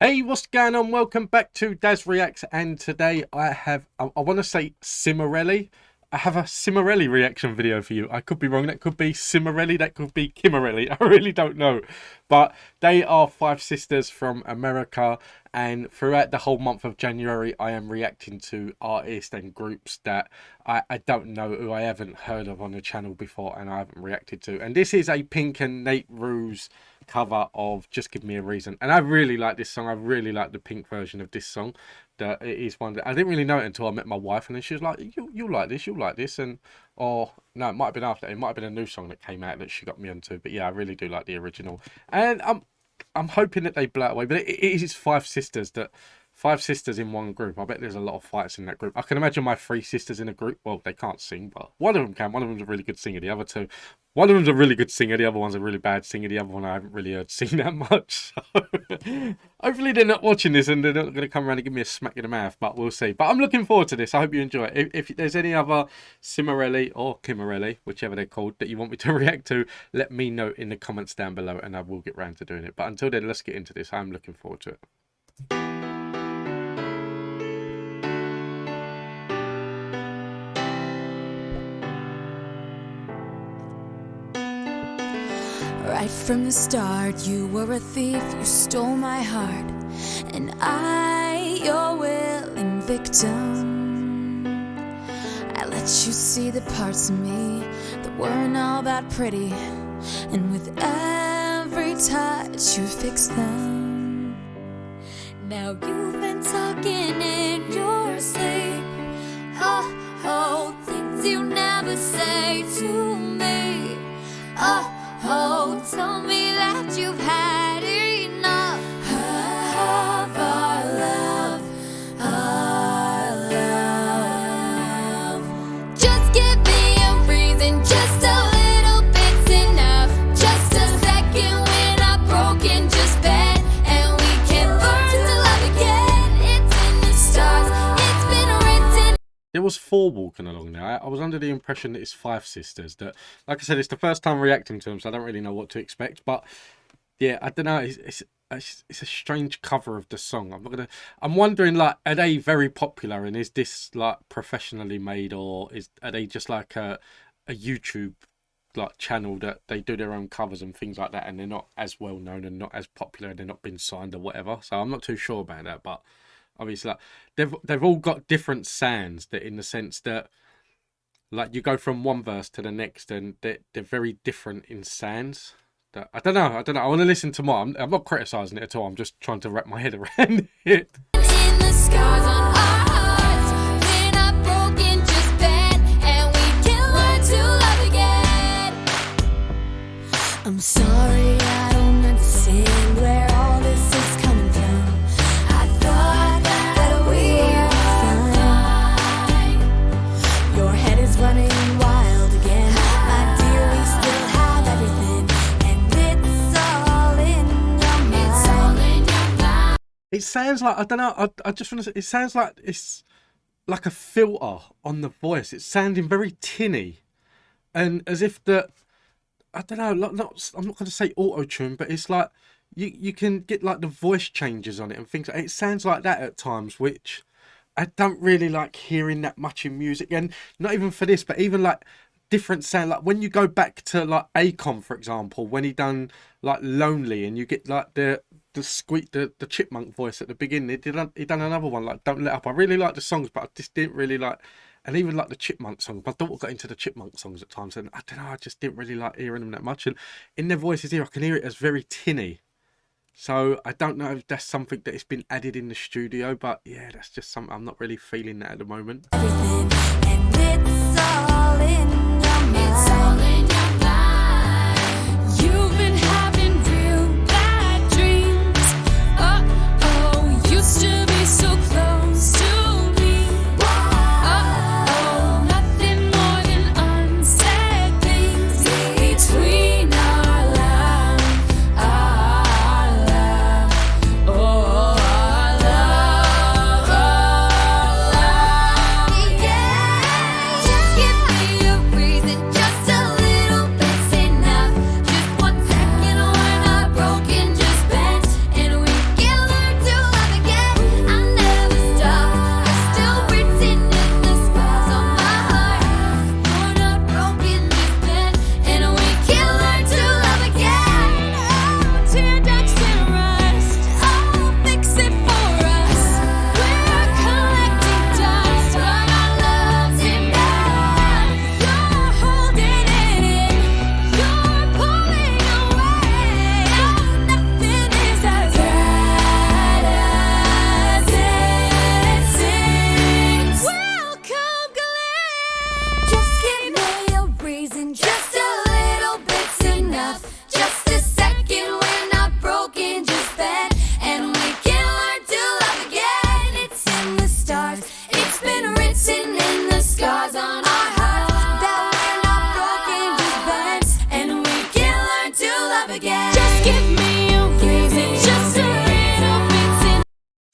Hey, what's going on? Welcome back to Daz Reacts, and today I want to say CIMORELLI. I have a CIMORELLI reaction video for you. I could be wrong. That could be CIMORELLI. That could be CIMORELLI. I really don't know. But they are five sisters from America, and throughout the whole month of January, I am reacting to artists and groups that I don't know, who I haven't heard of on the channel before, and I haven't reacted to. And this is a Pink and Nate Rue's cover of Just Give Me a Reason, and I really like this song. I really like the Pink version of this song. That it is one that I didn't really know it until I met my wife, and then she was like, you'll like this, you'll like this. And or no, it might have been after, it might have been a new song that came out that she got me onto. But yeah, I really do like the original, and I'm hoping that they blow it away. But it is five sisters in one group. I bet there's a lot of fights in that group. I can imagine my three sisters in a group. Well, they can't sing, but one of them can. One of them's a really good singer. The other two, one of them's a really good singer. The other one's a really bad singer. The other one I haven't really heard sing that much. So hopefully they're not watching this and they're not going to come around and give me a smack in the mouth, but we'll see. But I'm looking forward to this. I hope you enjoy it. If there's any other CIMORELLI or CIMORELLI, whichever they're called, that you want me to react to, let me know in the comments down below and I will get round to doing it. But until then, let's get into this. I'm looking forward to it. Right from the start, you were a thief, you stole my heart, and I, your willing victim. I let you see the parts of me that weren't all that pretty, and with every touch you fixed them. Now you've been talking in your sleep, oh, things you never say to me, oh, tell me that you've had enough of our love, Just give me a reason, just a little bit's enough. Just a second when I'm broken, just bend and we can learn to love again. It's in the stars, it's been written. There was four walking along there. I was under the impression that it's five sisters. That, like I said, it's the first time reacting to them, so I don't really know what to expect. But yeah, I don't know. It's a strange cover of the song. I'm wondering, like, are they very popular, and is this like professionally made, or are they just like a YouTube like channel that they do their own covers and things like that, and they're not as well known and not as popular, and they're not been signed or whatever. So I'm not too sure about that, but obviously, like, they've all got different sounds, that in the sense that, like, you go from one verse to the next and they're very different in sounds. That I don't know. I want to listen to more. I'm not criticizing it at all. I'm just trying to wrap my head around it. In the scars on our hearts, when I'm broken, just bend and we can learn to love again. I'm sorry, I don't understand where all this is coming from. I thought that we were fine. Your head is running wild again, my dear. We still have everything, and it's all in your mind. It's all in your mind. It sounds like, I don't know. I just want to say, it sounds like it's like a filter on the voice. It's sounding very tinny, and as if the, I don't know. I'm not going to say auto tune, but it's like you can get like the voice changes on it and things. It sounds like that at times, which I don't really like hearing that much in music. And not even for this, but even like different sound, like when you go back to like Akon, for example, when he done like Lonely, and you get like the squeak, the chipmunk voice at the beginning. He done another one like Don't Let Up. I really like the songs, but I just didn't really like, and even like the chipmunk songs. My daughter got into the chipmunk songs at times, and I don't know, I just didn't really like hearing them that much. And in their voices here, I can hear it as very tinny. So I don't know if that's something that has been added in the studio, but yeah, that's just something I'm not really feeling that at the moment. Everything, and it's all in your mind. It's all in your mind. You've been having real bad dreams. Used to be so close to me. Nothing more than unsaid things between our love, oh, our love, yeah.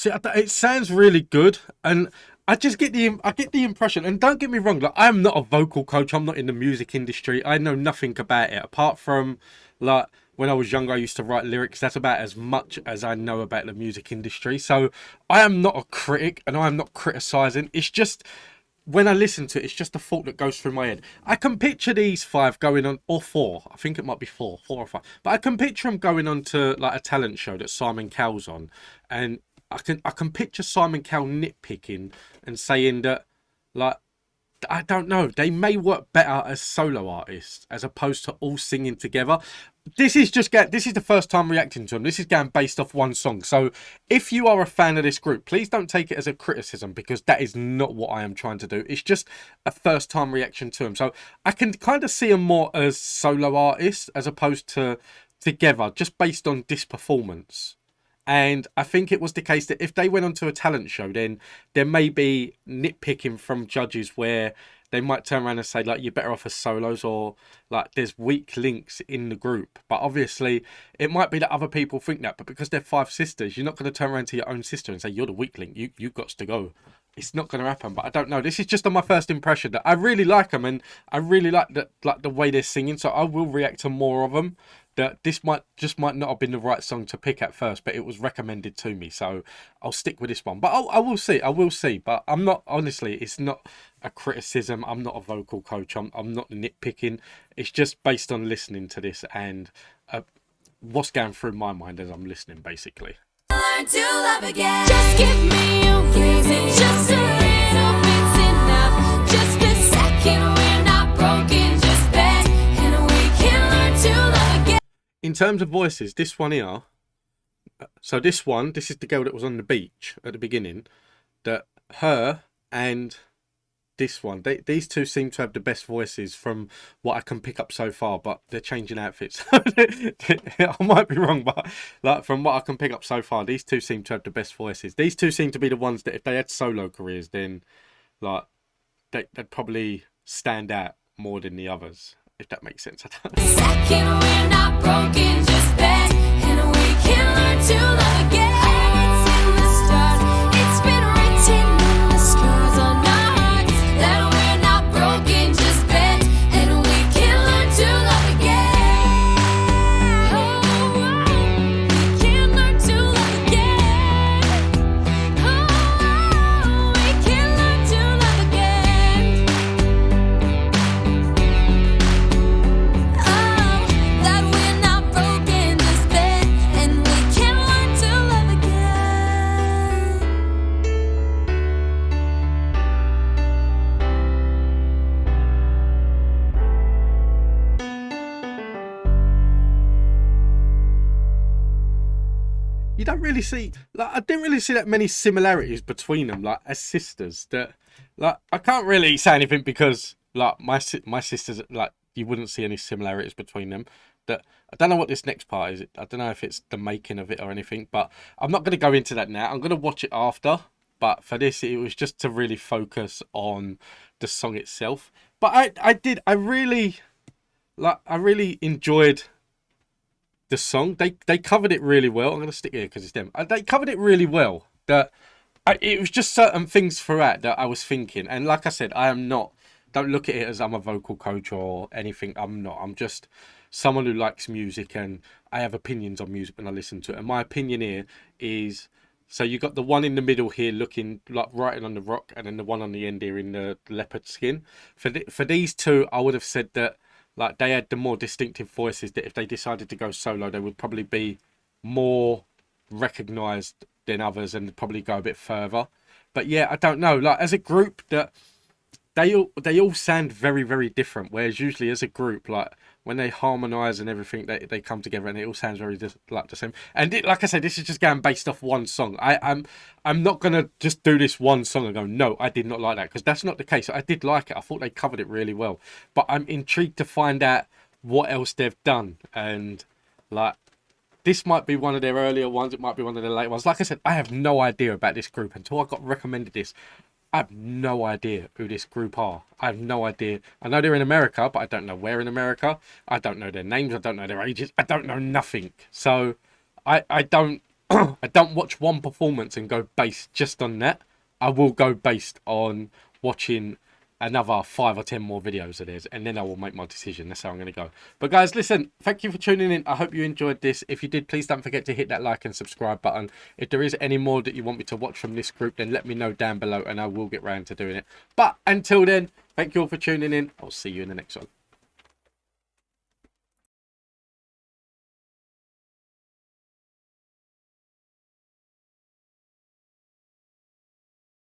See, it sounds really good, and I get the impression. And don't get me wrong, like I'm not a vocal coach. I'm not in the music industry. I know nothing about it apart from like when I was younger. I used to write lyrics. That's about as much as I know about the music industry. So I am not a critic, and I am not criticizing. It's just when I listen to it, it's just a thought that goes through my head. I can picture these five going on, or four. I think it might be four or five. But I can picture them going on to like a talent show that Simon Cowell's on, and I can picture Simon Cowell nitpicking and saying that like I don't know, they may work better as solo artists as opposed to all singing together. This is the first time reacting to them. This is going based off one song. So if you are a fan of this group, please don't take it as a criticism, because that is not what I am trying to do. It's just a first time reaction to them. So I can kind of see them more as solo artists as opposed to together, just based on this performance. And I think it was the case that if they went onto a talent show, then there may be nitpicking from judges where they might turn around and say, like, you're better off as solos, or like there's weak links in the group. But obviously, it might be that other people think that. But because they're five sisters, you're not going to turn around to your own sister and say, you're the weak link. You got to go. It's not going to happen. But I don't know. This is just on my first impression that I really like them, and I really like the way they're singing. So I will react to more of them. That this might not have been the right song to pick at first, but it was recommended to me, so I'll stick with this one. But I will see. But I'm not, honestly, it's not a criticism. I'm not a vocal coach. I'm not nitpicking. It's just based on listening to this and what's going through my mind as I'm listening, basically. Learn to love again. Just give me a reason, just a little bit's enough. Just a second, we're not broken, just bend, and we can learn to love again. In terms of voices, this one here, so this is the girl that was on the beach at the beginning, that her and this one, these two seem to have the best voices from what I can pick up so far, but they're changing outfits. I might be wrong, but like from what I can pick up so far, these two seem to have the best voices. These two seem to be the ones that if they had solo careers, then like they'd probably stand out more than the others, if that makes sense. Second, we're not broken, just bend, and we can learn to love again. It's in the stars, it's been written in the scars on our hearts that we're not broken, just bend, and we can learn to love again. Oh, we can learn to love again. Oh, we can learn to love again. That we're not broken, just bend, and we can learn to love again. You don't really see, like, I didn't really see that many similarities between them, like as sisters. That, like, I can't really say anything because, like, my sisters, like, you wouldn't see any similarities between them. That I don't know what this next part is. I don't know if it's the making of it or anything, but I'm not going to go into that now. I'm going to watch it after. But for this, it was just to really focus on the song itself. But I really enjoyed the song. They covered it really well. I'm going to stick here because it's them. They covered it really well. That it was just certain things throughout that I was thinking. And like I said, I am not, don't look at it as I'm a vocal coach or anything. I'm not. I'm just someone who likes music, and I have opinions on music when I listen to it. And my opinion here is, so you got the one in the middle here looking like writing on the rock, and then the one on the end here in the leopard skin. For these two, I would have said that like they had the more distinctive voices, that if they decided to go solo, they would probably be more recognised than others and probably go a bit further. But yeah, I don't know. Like as a group, that they all sound very, very different. Whereas usually as a group, like when they harmonise and everything, they come together and it all sounds very like the same. And like I said, this is just going based off one song. I'm not gonna just do this one song and go, no, I did not like that, because that's not the case. I did like it. I thought they covered it really well. But I'm intrigued to find out what else they've done. And like, this might be one of their earlier ones. It might be one of their late ones. Like I said, I have no idea about this group until I got recommended this. I have no idea who this group are. I have no idea. I know they're in America, but I don't know where in America. I don't know their names. I don't know their ages. I don't know nothing. So I don't I don't watch one performance and go based just on that. I will go based on watching another 5 or 10 more videos of theirs, and then I will make my decision. That's how I'm going to go. But guys, listen, thank you for tuning in. I hope you enjoyed this. If you did, please don't forget to hit that like and subscribe button. If there is any more that you want me to watch from this group, then let me know down below and I will get round to doing it. But until then, thank you all for tuning in. I'll see you in the next one.